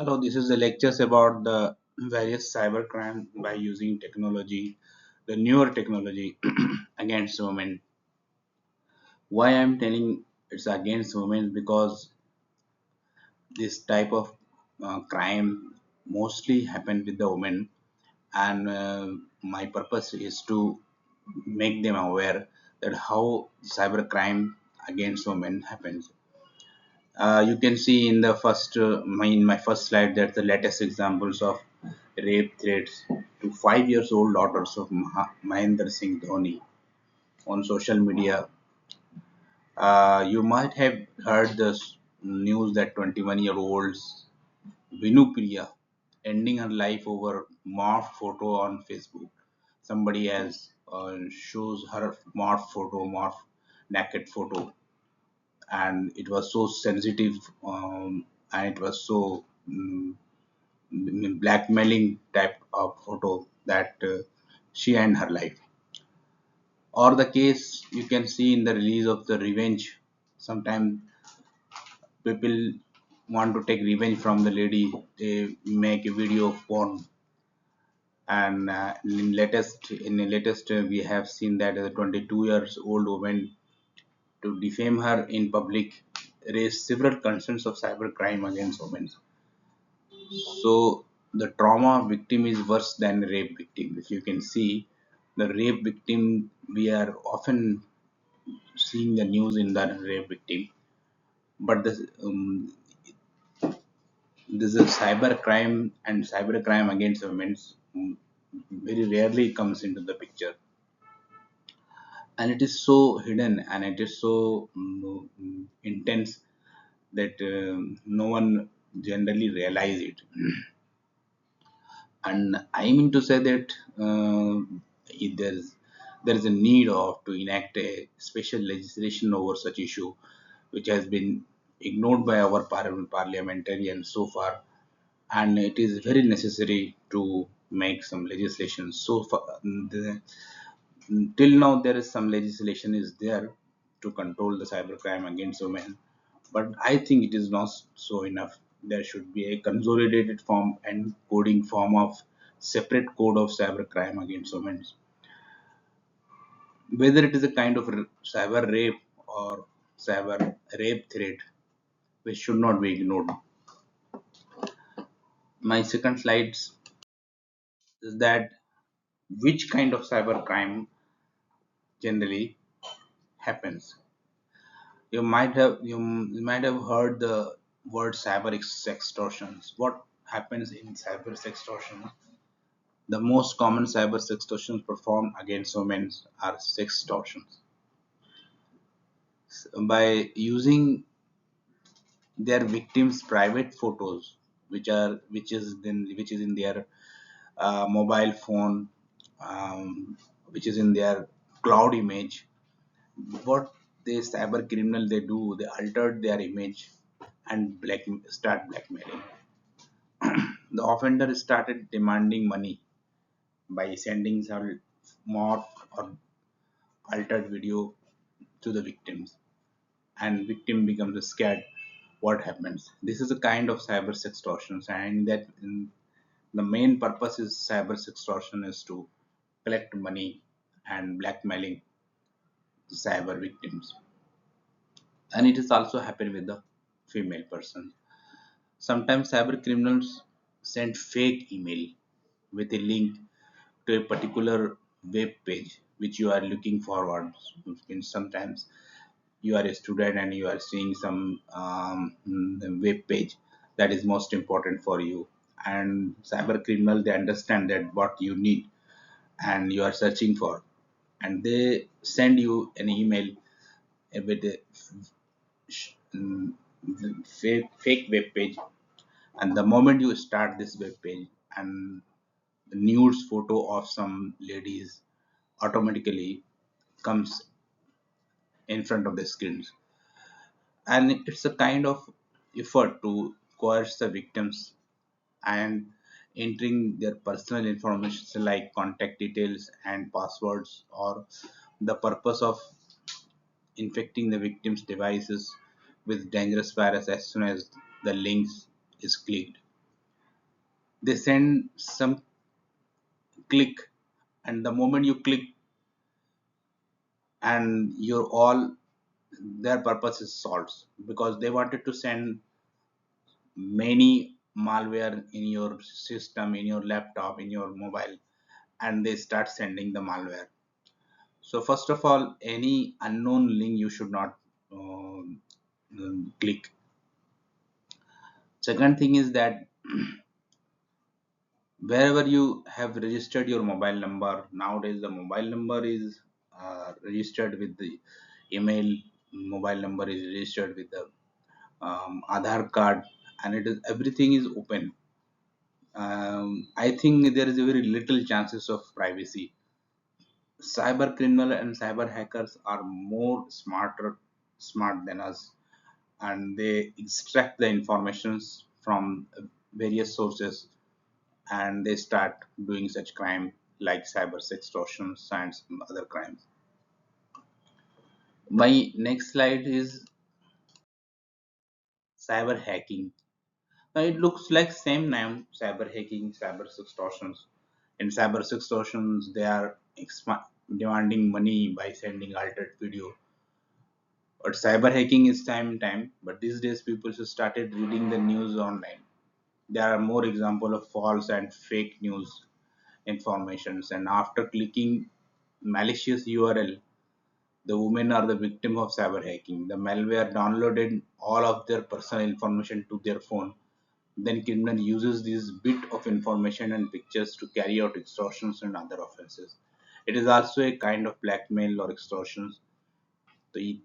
Hello, this is the lectures about the various cybercrime by using technology, the newer technology against women. Why I'm telling it's against women because this type of crime mostly happen with the women, and my purpose is to make them aware that how cybercrime against women happens. You can see in the first in my first slide that the latest examples of rape threats to 5 years old daughters of Mahendra Singh Dhoni on social media. You might have heard the news that 21-year-olds Vinupriya ending her life over morphed photo on Facebook. Somebody else shows her morphed naked photo, and it was so sensitive, and it was so blackmailing type of photo that she end her life. Or the case you can see in the release of the revenge. Sometimes people want to take revenge from the lady. They make a video of porn, and in latest we have seen that a 22 years old woman, to defame her in public, raised several concerns of cybercrime against women. So the trauma victim is worse than rape victim. If you can see the rape victim, we are often seeing the news in the rape victim, but this is cybercrime, and cybercrime against women very rarely comes into the picture, and it is so hidden and it is so intense that no one generally realize it. And I mean to say that if there is a need of to enact a special legislation over such issue, which has been ignored by our parliamentarians so far, and it is very necessary to make some legislation. So far, till now there is some legislation is there to control the cybercrime against women, but I think it is not so enough. There should be a consolidated form and coding form of separate code of cybercrime against women, whether it is a kind of cyber rape or cyber rape threat, which should not be ignored. My second slides is that which kind of cybercrime generally happens. You might have heard the word cyber sextortions. What happens in cyber sextortion? The most common cyber sextortions performed against women are sextortions. By using their victims' private photos, which is in their mobile phone, which is in their cloud image. What the cyber criminal they do, they altered their image and start blackmailing. The offender started demanding money by sending some more or altered video to the victims, and victim becomes scared. What happens? This is a kind of cyber sextortion, and the main purpose is cyber sextortion is to collect money and blackmailing the cyber victims. And it is also happened with the female person. Sometimes cyber criminals send fake email with a link to a particular web page which you are looking forward. Means sometimes you are a student and you are seeing some web page that is most important for you, and cyber criminal they understand that what you need and you are searching for, and they send you an email with a fake web page. And the moment you start this web page, and the nudes photo of some ladies automatically comes in front of the screens, and it's a kind of effort to coerce the victims and entering their personal information like contact details and passwords, or the purpose of infecting the victim's devices with dangerous virus as soon as the links is clicked. They send some click, and the moment you click, and you're all, their purpose is solved, because they wanted to send many malware in your system, in your laptop, in your mobile, and they start sending the malware. So first of all, any unknown link you should not click. Second thing is that wherever you have registered your mobile number, nowadays the mobile number is registered with the email, mobile number is registered with the Aadhaar card, and it is, everything is open. I think there is a very little chances of privacy. Cyber criminal and cyber hackers are more smart than us, and they extract the informations from various sources, and they start doing such crime like cyber extortion and some other crimes. My next slide is cyber hacking. Now it looks like same name, cyber hacking, cyber extortions. In cyber extortions, they are demanding money by sending altered video. But cyber hacking is time. But these days, people just started reading the news online. There are more example of false and fake news informations, and after clicking malicious URL, the women are the victim of cyber hacking. The malware downloaded all of their personal information to their phone. Then criminal uses this bit of information and pictures to carry out extortions and other offenses. It is also a kind of blackmail or extortions. They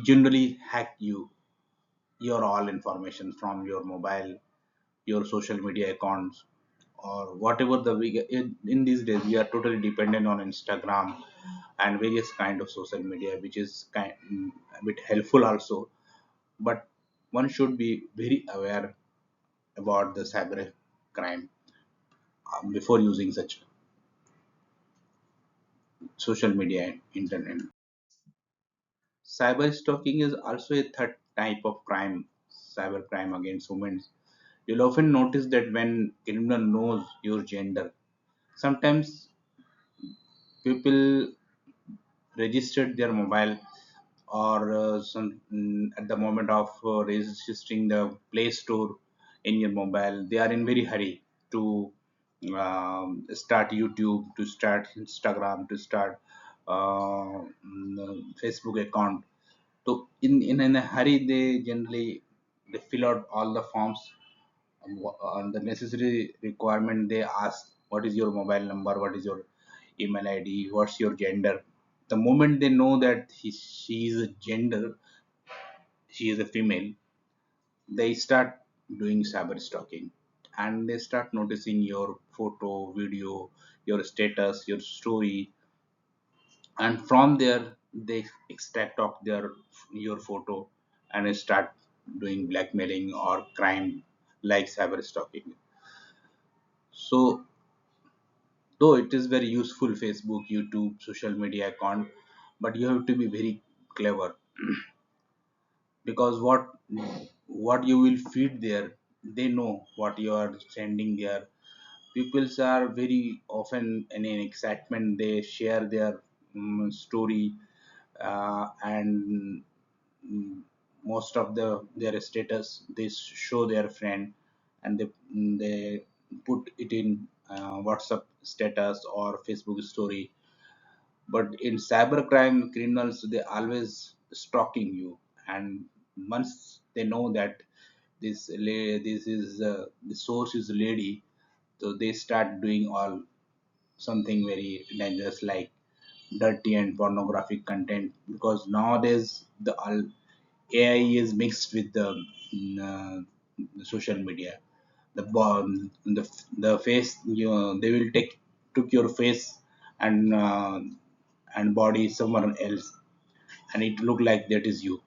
generally hack your all information from your mobile, your social media accounts, or whatever in these days we are totally dependent on Instagram and various kind of social media, which is a bit helpful also. But one should be very aware about the cyber crime before using such social media and internet. Cyber stalking is also a third type of crime, cyber crime against women. You'll often notice that when criminal knows your gender, sometimes people registered their mobile, or at the moment of registering the Play Store in your mobile, they are in very hurry to start YouTube, to start Instagram, to start Facebook account. So in a hurry, they generally they fill out all the forms, on the necessary requirement. They ask what is your mobile number, what is your email ID, what's your gender. The moment they know that she is a gender, she is a female, they start doing cyber stalking, and they start noticing your photo, video, your status, your story, and from there they extract of your photo and start doing blackmailing or crime like cyber stalking. So though it is very useful, Facebook, YouTube, social media account, but you have to be very clever, because what you will feed there, they know what you are sending there. Peoples are very often in an excitement, they share their story, and most of their status they show their friend, and they put it in WhatsApp status or Facebook story. But in cybercrime, criminals they always stalking you, and once they know that this is the source is lady, so they start doing all something very dangerous like dirty and pornographic content, because nowadays the all AI is mixed with the social media. The face, they will take took your face and body somewhere else, and it look like that is you.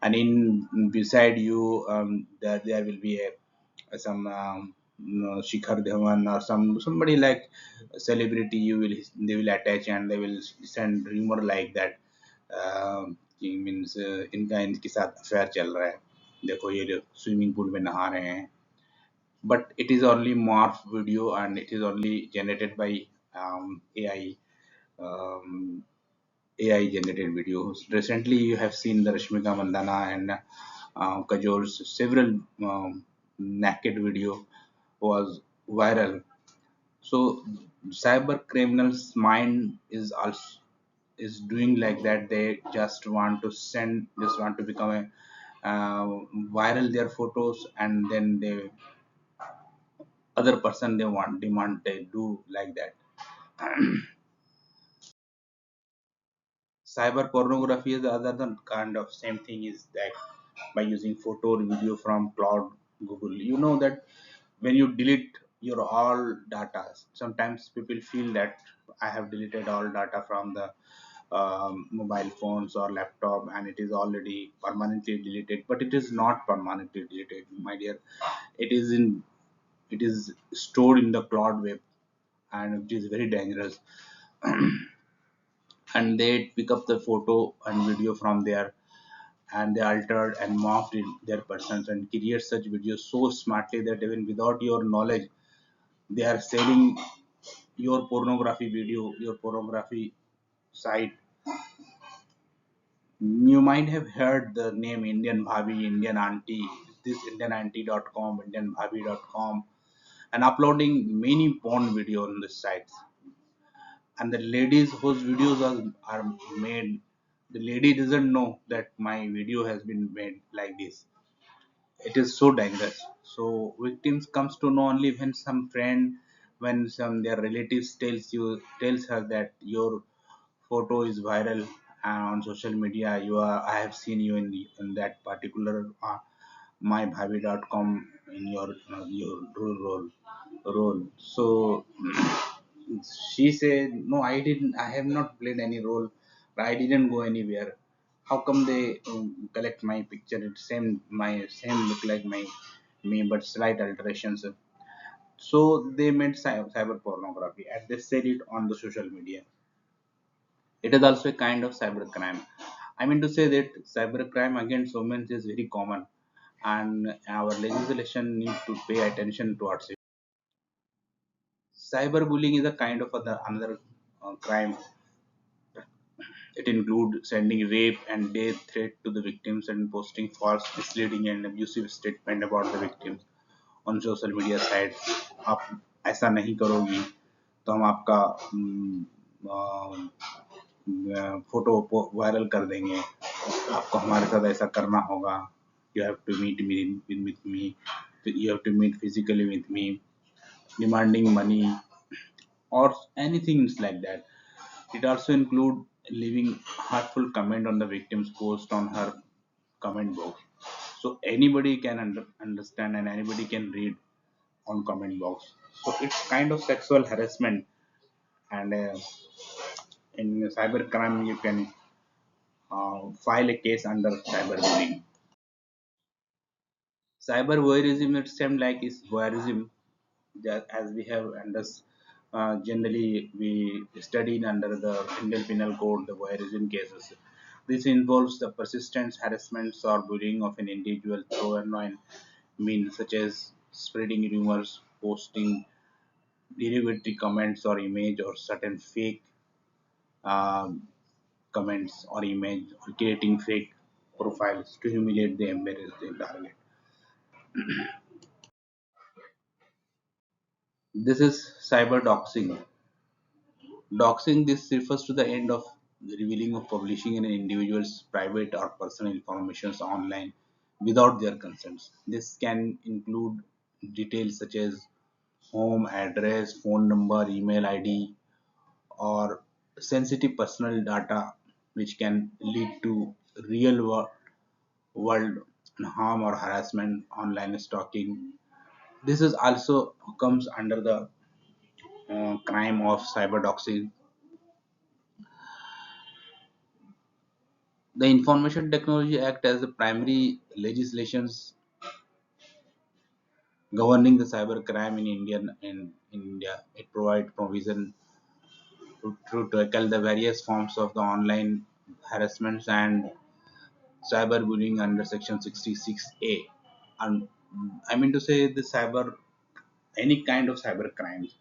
And in beside you, there will be some Shikhar Dhawan or somebody like a celebrity. They will attach, and they will send rumor like that. Means इनका इनके साथ affair चल रहा है, देखो ये swimming pool में नहा रहे हैं, but it is only morph video and it is only generated by AI. Um, AI generated videos. Recently, you have seen the Rashmika Mandana and Kajol's several naked video was viral. So cyber criminals' mind is also is doing like that. They just want to send, just want to become a viral their photos, and then they other person they want demand they do like that. Cyber pornography is the other than kind of same thing is that by using photo or video from cloud Google. You know that when you delete your all data, sometimes people feel that I have deleted all data from the mobile phones or laptop and it is already permanently deleted, but it is not permanently deleted, my dear. It is in, it is stored in the cloud web, and it is very dangerous. And they pick up the photo and video from there, and they altered and morphed in their persons and create such videos so smartly that even without your knowledge they are selling your pornography video, your pornography site. You might have heard the name Indian Bhabi, Indian Auntie, this indianauntie.com, indianbhabi.com, and uploading many porn video on the sites. And the ladies whose videos are made, the lady doesn't know that my video has been made like this. It is so dangerous. So victims comes to know only when some friend, when some their relatives tells her that your photo is viral on social media, you are, I have seen you in the in that particular mybhabi.com in your role. So she said, no, I didn't, I have not played any role, I didn't go anywhere. How come they collect my picture? It's same, my same look like my me, but slight alterations. So they made cyber pornography and they sell it on the social media. It is also a kind of cyber crime. I mean to say that cyber crime against women is very common, and our legislation need to pay attention towards it. Cyberbullying is a kind of another crime. It includes sending rape and death threat to the victims and posting false, misleading, and abusive statement about the victims on social media sites. आप ऐसा नहीं करोगी तो हम आपका photo viral कर देंगे, आपको हमारे साथ ऐसा करना होगा, you have to meet me with me, you have to meet physically with me, demanding money or anything like that. It also include leaving hurtful comment on the victim's post on her comment box. So anybody can understand and anybody can read on comment box. So it's kind of sexual harassment, and in cyber crime you can file a case under cyberbullying. Cyber voyeurism, it seems like is voyeurism, that as we have generally we studied under the Indian Penal Code the voyeurism cases. This involves the persistent harassments or bullying of an individual through online means such as spreading rumors, posting derogatory comments or image or certain fake um, comments or image or creating fake profiles to humiliate the embarrass the target. This is cyber doxing. Doxing, this refers to the end of the revealing of publishing an individual's private or personal information online without their consents. This can include details such as home address, phone number, email ID, or sensitive personal data, which can lead to world harm or harassment, online stalking. This is also comes under the crime of cyber doxing. The Information Technology Act as the primary legislations governing the cybercrime in India. It provides provision to tackle the various forms of the online harassments and cyberbullying under Section 66A. And I mean to say the cyber. any kind of cyber crimes,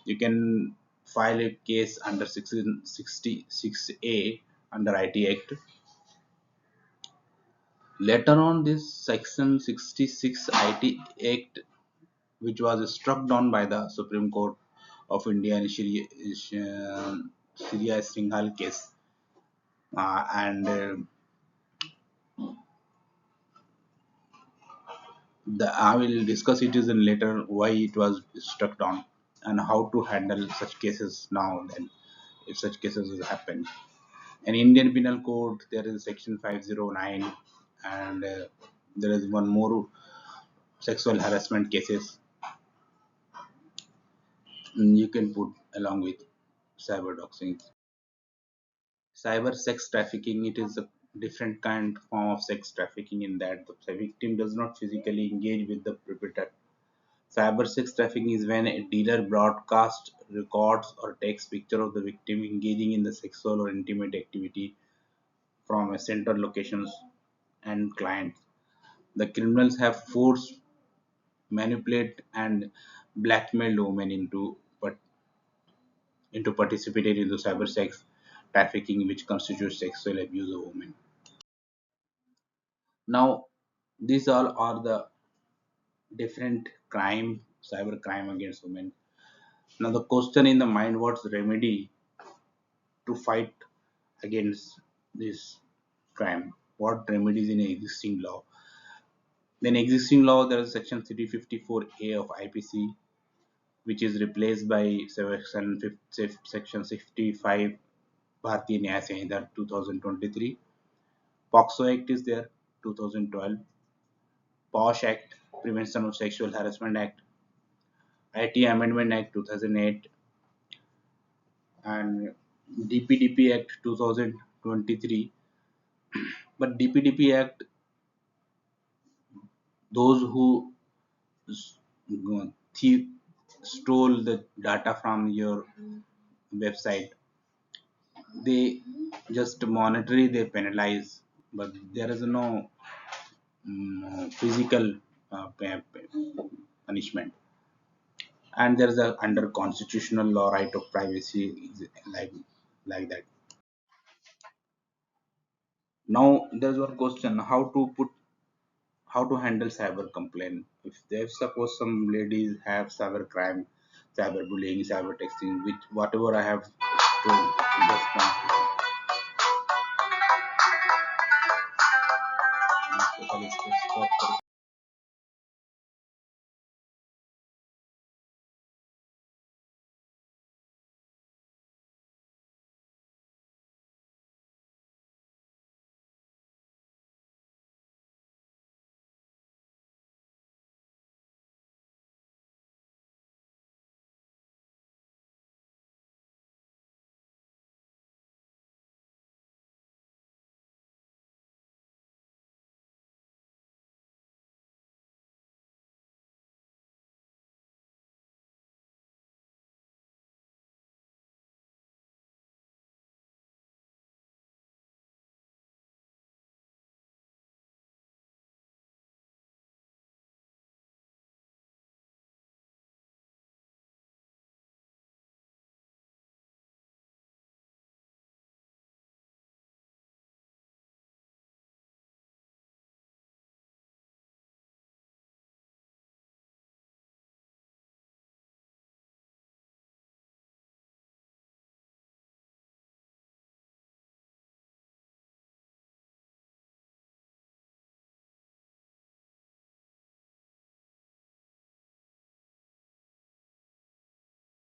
you can file a case under 1666A under IT Act. Later on, this Section 66 IT Act, which was struck down by the Supreme Court of India in Sharia Singhal case, and I will discuss it is in later why it was struck down and how to handle such cases now. Then, if such cases will happen, in Indian Penal Code there is Section 509, and there is one more sexual harassment cases you can put along with cyber doxing. Cyber sex trafficking, it is a different kind form of sex trafficking in that the victim does not physically engage with the perpetrator. Cyber sex trafficking is when a dealer broadcasts, records, or takes picture of the victim engaging in the sexual or intimate activity from a central locations and clients. The criminals have forced, manipulate, and blackmailed women into participating in the cyber sex trafficking, which constitutes sexual abuse of women. Now, these all are the different crime, cyber crime against women. Now, the question in the mind: what's the remedy to fight against this crime? What remedies in existing law? Then, existing law, there is Section 354A of IPC, which is replaced by Section 65 Bharatiya Nyaya Sanhita 2023. POXO Act is there, 2012. POSH Act, Prevention of Sexual Harassment Act, IT Amendment Act 2008, and DPDP Act 2023. But DPDP Act, those who thief, stole the data from your website, they just monetary they penalize, but there is no physical punishment. And there is a under constitutional law right of privacy, like that. Now there's one question: how to handle cyber complaint if suppose some ladies have cyber crime, cyber bullying, cyber texting, which whatever I have told just now.